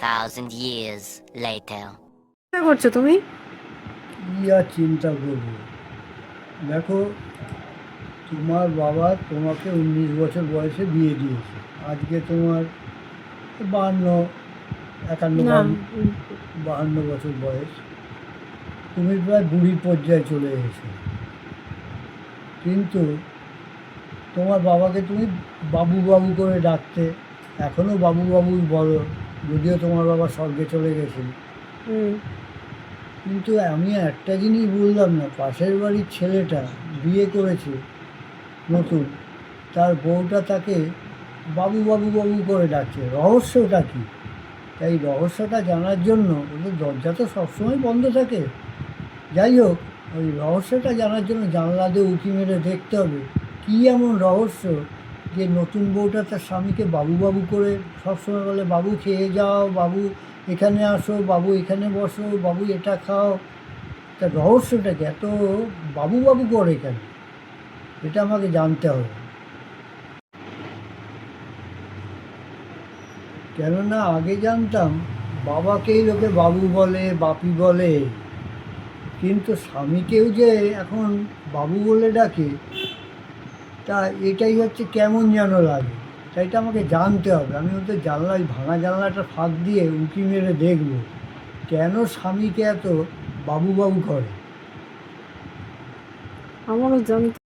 2,000 years later. চিন্তা করছো তুমি? কি আর চিন্তা করবো? দেখো, তোমার বাবা তোমাকে 19 বছর বয়সে বিয়ে দিয়েছে। আজকে তোমার 52, 51, না 52 বছর বয়স। তুমি প্রায় বুড়ির পর্যায়ে চলে এসেছো, কিন্তু তোমার বাবাকে তুমি বাবু বাবু করে ডাকতে, এখনও বাবু বাবুই বলো, যদিও তোমার বাবা স্বর্গে চলে গেছে। হুম কিন্তু আমি একটা জিনিস বললাম না, পাশের বাড়ির ছেলেটা বিয়ে করেছে নতুন, তার বউটা তাকে বাবু বাবু বাবু করে ডাকছে। রহস্যটা কী? তাই রহস্যটা জানার জন্য ওদের দরজা তো সবসময় বন্ধ থাকে। যাই হোক, ওই রহস্যটা জানার জন্য জানলা দিয়ে উঁকি মেরে দেখতে হবে কী এমন রহস্য যে নতুন বউটা তার স্বামীকে বাবু বাবু করে সবসময় বলে, বাবু খেয়ে যাও, বাবু এখানে আসো, বাবু এখানে বসো, বাবু এটা খাও। তা রহস্যটা কি এত বাবু বাবু করে কেন? এটা আমাকে জানতে হবে। কেননা আগে জানতাম বাবাকেই লোকে বাবু বলে, বাপি বলে, কিন্তু স্বামীকেও যে এখন বাবু বলে ডাকে, তা এটাই হচ্ছে কেমন যেন লাগে। তাই এটা আমাকে জানতে হবে। আমি ওদের জানলায়, ভাঙা জানলাটা ফাঁক দিয়ে উঁকি মেরে দেখব কেন স্বামীকে এত বাবু বাবু করে। আমারও জানতে